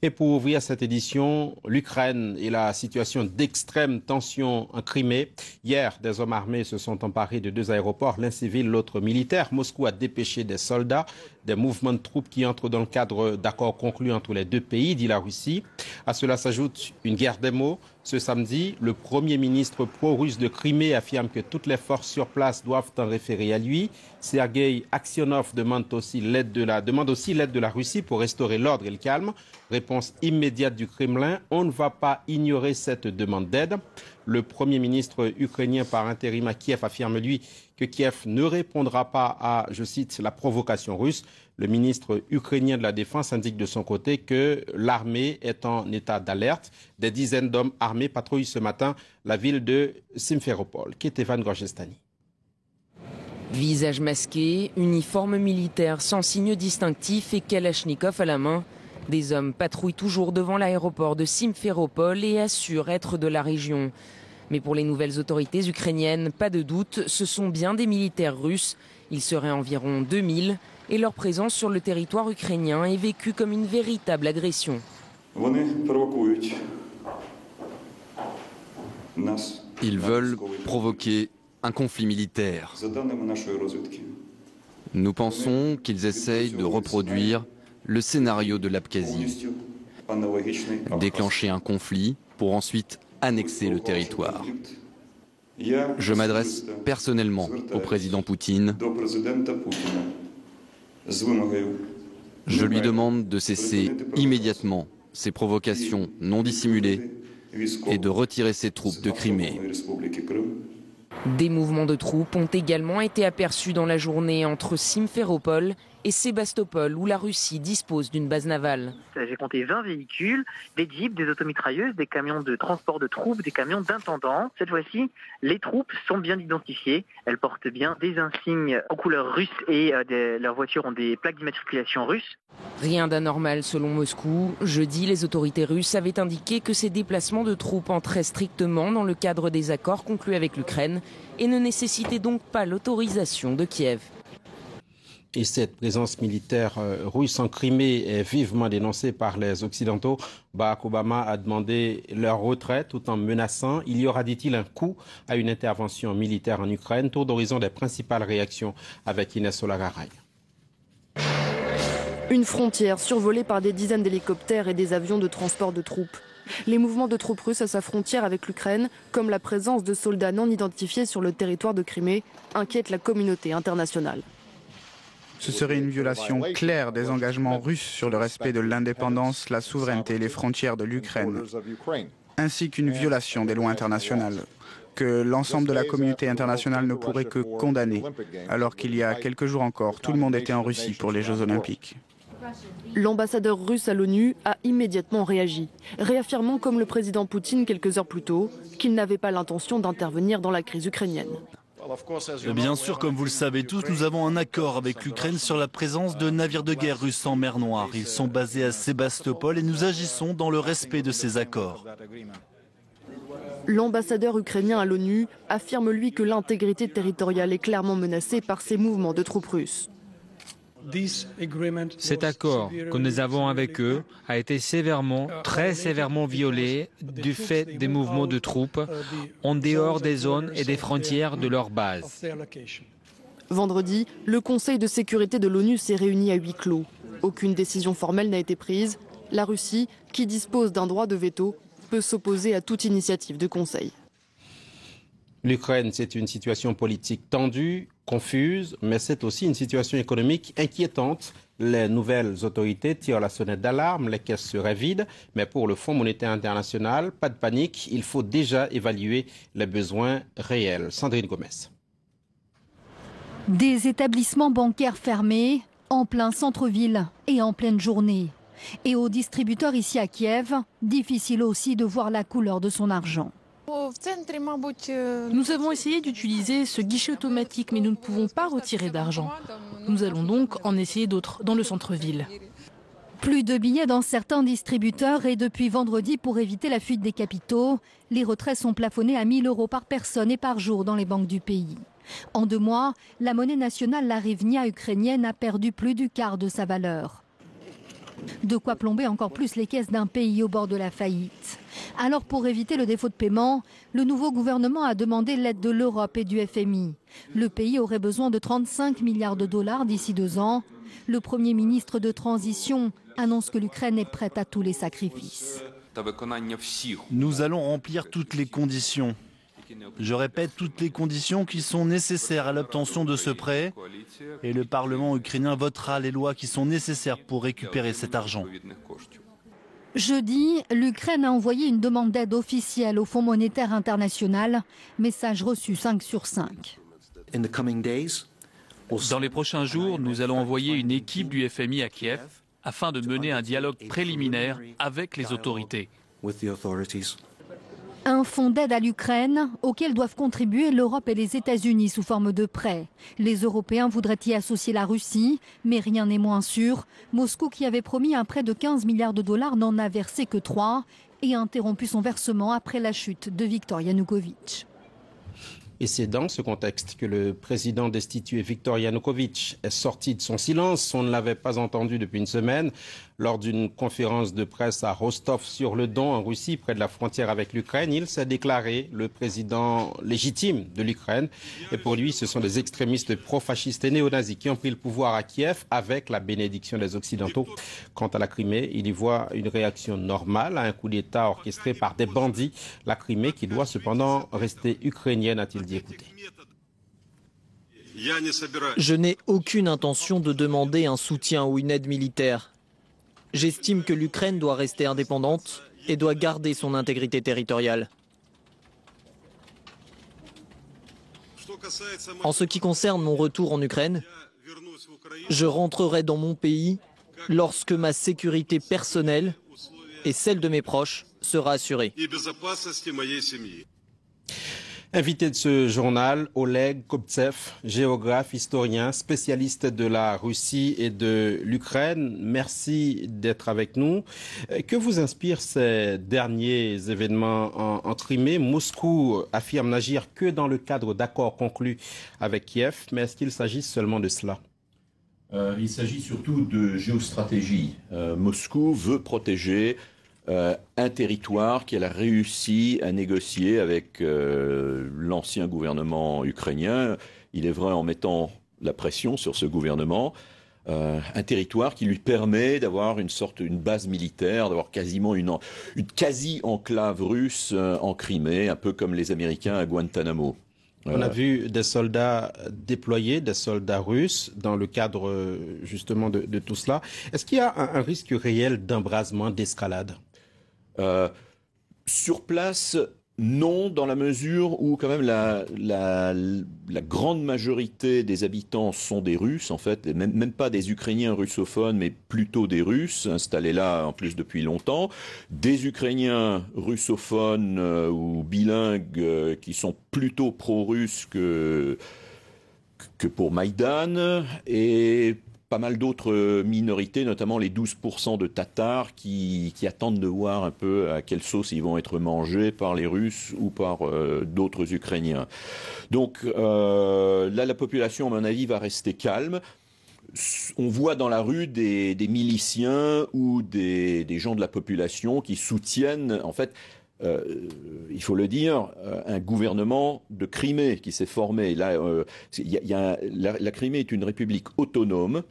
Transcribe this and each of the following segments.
Et pour ouvrir cette édition, l'Ukraine et la situation d'extrême tension en Crimée. Hier, des hommes armés se sont emparés de 2 aéroports, l'un civil, l'autre militaire. Moscou a dépêché des soldats, des mouvements de troupes qui entrent dans le cadre d'accords conclus entre les 2 pays, dit la Russie. À cela s'ajoute une guerre des mots. Ce samedi, le Premier ministre pro-russe de Crimée affirme que toutes les forces sur place doivent en référer à lui. Sergueï Aksionov demande aussi l'aide de la Russie pour restaurer l'ordre et le calme. Réponse immédiate du Kremlin, on ne va pas ignorer cette demande d'aide. Le Premier ministre ukrainien par intérim à Kiev affirme, lui, que Kiev ne répondra pas à, je cite, la provocation russe. Le ministre ukrainien de la Défense indique de son côté que l'armée est en état d'alerte. Des dizaines d'hommes armés patrouillent ce matin la ville de Simferopol. Ketevan Gorgestani. Visage masqué, uniforme militaire sans signe distinctif et kalachnikov à la main. Des hommes patrouillent toujours devant l'aéroport de Simferopol et assurent être de la région. Mais pour les nouvelles autorités ukrainiennes, pas de doute, ce sont bien des militaires russes. Ils seraient environ 2000 et leur présence sur le territoire ukrainien est vécue comme une véritable agression. Ils veulent provoquer un conflit militaire. Nous pensons qu'ils essayent de reproduire le scénario de l'Abkhazie, déclencher un conflit pour ensuite annexer le territoire. Je m'adresse personnellement au président Poutine. Je lui demande de cesser immédiatement ces provocations non dissimulées et de retirer ses troupes de Crimée. Des mouvements de troupes ont également été aperçus dans la journée entre Simferopol et Sébastopol, où la Russie dispose d'une base navale. J'ai compté 20 véhicules, des jeeps, des automitrailleuses, des camions de transport de troupes, des camions d'intendants. Cette fois-ci, les troupes sont bien identifiées. Elles portent bien des insignes aux couleurs russes et leurs voitures ont des plaques d'immatriculation russes. Rien d'anormal selon Moscou. Jeudi, les autorités russes avaient indiqué que ces déplacements de troupes entraient strictement dans le cadre des accords conclus avec l'Ukraine et ne nécessitaient donc pas l'autorisation de Kiev. Et cette présence militaire russe en Crimée est vivement dénoncée par les Occidentaux. Barack Obama a demandé leur retrait tout en menaçant. Il y aura, dit-il, un coût à une intervention militaire en Ukraine. Tour d'horizon des principales réactions avec Inès Solagaray. Une frontière survolée par des dizaines d'hélicoptères et des avions de transport de troupes. Les mouvements de troupes russes à sa frontière avec l'Ukraine, comme la présence de soldats non identifiés sur le territoire de Crimée, inquiètent la communauté internationale. Ce serait une violation claire des engagements russes sur le respect de l'indépendance, la souveraineté et les frontières de l'Ukraine, ainsi qu'une violation des lois internationales, que l'ensemble de la communauté internationale ne pourrait que condamner, alors qu'il y a quelques jours encore, tout le monde était en Russie pour les Jeux Olympiques. L'ambassadeur russe à l'ONU a immédiatement réagi, réaffirmant comme le président Poutine quelques heures plus tôt qu'il n'avait pas l'intention d'intervenir dans la crise ukrainienne. Bien sûr, comme vous le savez tous, nous avons un accord avec l'Ukraine sur la présence de navires de guerre russes en mer Noire. Ils sont basés à Sébastopol et nous agissons dans le respect de ces accords. L'ambassadeur ukrainien à l'ONU affirme lui que l'intégrité territoriale est clairement menacée par ces mouvements de troupes russes. Cet accord que nous avons avec eux a été très sévèrement violé du fait des mouvements de troupes en dehors des zones et des frontières de leur base. Vendredi, le Conseil de sécurité de l'ONU s'est réuni à huis clos. Aucune décision formelle n'a été prise. La Russie, qui dispose d'un droit de veto, peut s'opposer à toute initiative de Conseil. L'Ukraine, c'est une situation politique tendue, confuse, mais c'est aussi une situation économique inquiétante. Les nouvelles autorités tirent la sonnette d'alarme, les caisses seraient vides, mais pour le Fonds monétaire international, pas de panique, il faut déjà évaluer les besoins réels. Sandrine Gomez. Des établissements bancaires fermés, en plein centre-ville et en pleine journée. Et aux distributeurs ici à Kiev, difficile aussi de voir la couleur de son argent. Nous avons essayé d'utiliser ce guichet automatique, mais nous ne pouvons pas retirer d'argent. Nous allons donc en essayer d'autres dans le centre-ville. Plus de billets dans certains distributeurs et depuis vendredi, pour éviter la fuite des capitaux, les retraits sont plafonnés à 1 000 € par personne et par jour dans les banques du pays. En 2 mois, la monnaie nationale, la hryvnia ukrainienne, a perdu plus du quart de sa valeur. De quoi plomber encore plus les caisses d'un pays au bord de la faillite. Alors pour éviter le défaut de paiement, le nouveau gouvernement a demandé l'aide de l'Europe et du FMI. Le pays aurait besoin de 35 milliards de dollars d'ici 2 ans. Le Premier ministre de transition annonce que l'Ukraine est prête à tous les sacrifices. Nous allons remplir toutes les conditions. Je répète, toutes les conditions qui sont nécessaires à l'obtention de ce prêt. Et le Parlement ukrainien votera les lois qui sont nécessaires pour récupérer cet argent. Jeudi, l'Ukraine a envoyé une demande d'aide officielle au Fonds monétaire international. Message reçu 5 sur 5. Dans les prochains jours, nous allons envoyer une équipe du FMI à Kiev afin de mener un dialogue préliminaire avec les autorités. Un fonds d'aide à l'Ukraine auquel doivent contribuer l'Europe et les États-Unis sous forme de prêts. Les Européens voudraient y associer la Russie, mais rien n'est moins sûr. Moscou, qui avait promis un prêt de 15 milliards de dollars, n'en a versé que 3 et a interrompu son versement après la chute de Viktor Yanukovych. Et c'est dans ce contexte que le président destitué Viktor Yanukovych est sorti de son silence. On ne l'avait pas entendu depuis une semaine lors d'une conférence de presse à Rostov-sur-le-Don en Russie, près de la frontière avec l'Ukraine. Il s'est déclaré le président légitime de l'Ukraine. Et pour lui, ce sont des extrémistes pro-fascistes et néo-nazis qui ont pris le pouvoir à Kiev avec la bénédiction des Occidentaux. Quant à la Crimée, il y voit une réaction normale à un coup d'État orchestré par des bandits. La Crimée qui doit cependant rester ukrainienne, a-t-il dit. Écoutez. Je n'ai aucune intention de demander un soutien ou une aide militaire. J'estime que l'Ukraine doit rester indépendante et doit garder son intégrité territoriale. En ce qui concerne mon retour en Ukraine, je rentrerai dans mon pays lorsque ma sécurité personnelle et celle de mes proches sera assurée. Invité de ce journal, Oleg Koptsev, géographe, historien, spécialiste de la Russie et de l'Ukraine. Merci d'être avec nous. Que vous inspirent ces derniers événements en Crimée? Moscou affirme n'agir que dans le cadre d'accords conclus avec Kiev, mais est-ce qu'il s'agit seulement de cela? Il s'agit surtout de géostratégie. Moscou veut protéger un territoire qu'elle a réussi à négocier avec l'ancien gouvernement ukrainien. Il est vrai en mettant la pression sur ce gouvernement, un territoire qui lui permet d'avoir une base militaire, d'avoir quasiment une quasi-enclave russe en Crimée, un peu comme les Américains à Guantanamo. On a vu des soldats déployés, des soldats russes, dans le cadre justement de tout cela. Est-ce qu'il y a un risque réel d'embrasement, d'escalade? Sur place, non, dans la mesure où quand même la grande majorité des habitants sont des Russes, en fait, même pas des Ukrainiens russophones, mais plutôt des Russes, installés là en plus depuis longtemps, des Ukrainiens russophones ou bilingues qui sont plutôt pro-russes que pour Maïdan, et pas mal d'autres minorités, notamment les 12% de Tatars qui attendent de voir un peu à quelle sauce ils vont être mangés par les Russes ou par d'autres Ukrainiens. Donc là, la population, à mon avis, va rester calme. On voit dans la rue des miliciens ou des gens de la population qui soutiennent, en fait, il faut le dire, un gouvernement de Crimée qui s'est formé. Là, la Crimée est une république autonome.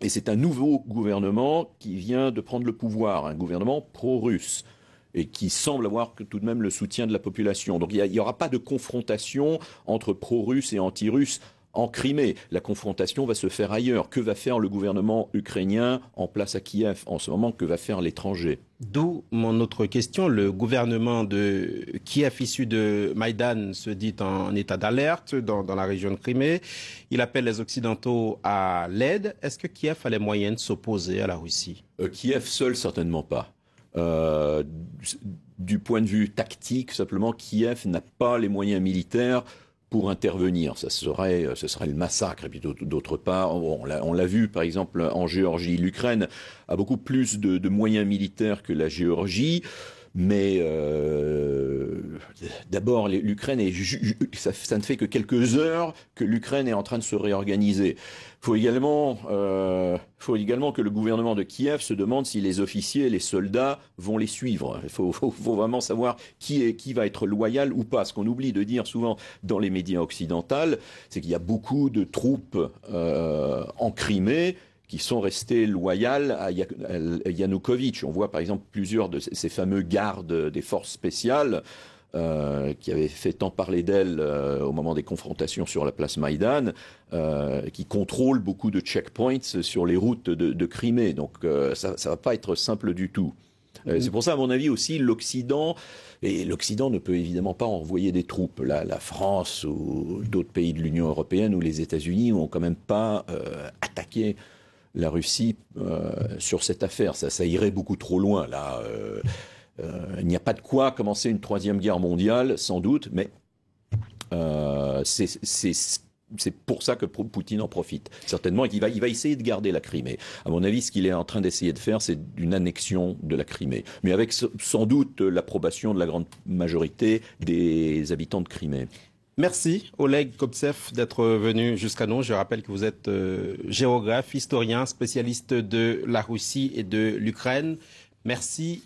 Et c'est un nouveau gouvernement qui vient de prendre le pouvoir, un gouvernement pro-russe, et qui semble avoir tout de même le soutien de la population. Donc il n'y aura pas de confrontation entre pro-russes et anti-russes en Crimée. La confrontation va se faire ailleurs. Que va faire le gouvernement ukrainien en place à Kiev en ce moment? Que va faire l'étranger? D'où mon autre question. Le gouvernement de Kiev issu de Maïdan se dit en état d'alerte dans la région de Crimée. Il appelle les Occidentaux à l'aide. Est-ce que Kiev a les moyens de s'opposer à la Russie? Kiev seul, certainement pas. Du point de vue tactique, simplement, Kiev n'a pas les moyens militaires pour intervenir. Ce serait le massacre. Et puis d'autre part, on l'a vu par exemple en Géorgie. L'Ukraine a beaucoup plus de moyens militaires que la Géorgie, Mais d'abord, l'Ukraine ça ne fait que quelques heures que l'Ukraine est en train de se réorganiser. Il faut également que le gouvernement de Kiev se demande si les officiers et les soldats vont les suivre. Il faut vraiment savoir qui va être loyal ou pas. Ce qu'on oublie de dire souvent dans les médias occidentaux, c'est qu'il y a beaucoup de troupes en Crimée qui sont restés loyales à Yanukovych. On voit par exemple plusieurs de ces fameux gardes des forces spéciales qui avaient fait tant parler d'elles au moment des confrontations sur la place Maïdan, qui contrôlent beaucoup de checkpoints sur les routes de Crimée. Donc ça ne va pas être simple du tout. C'est pour ça, à mon avis aussi, l'Occident ne peut évidemment pas envoyer des troupes. La France ou d'autres pays de l'Union européenne ou les États-Unis n'ont quand même pas attaqué la Russie sur cette affaire. Ça irait beaucoup trop loin, là. Il n'y a pas de quoi commencer une troisième guerre mondiale, sans doute, mais c'est pour ça que Poutine en profite. Certainement, il va essayer de garder la Crimée. À mon avis, ce qu'il est en train d'essayer de faire, c'est une annexion de la Crimée. Mais avec sans doute l'approbation de la grande majorité des habitants de Crimée. Merci Oleg Koptsev d'être venu jusqu'à nous. Je rappelle que vous êtes géographe, historien, spécialiste de la Russie et de l'Ukraine. Merci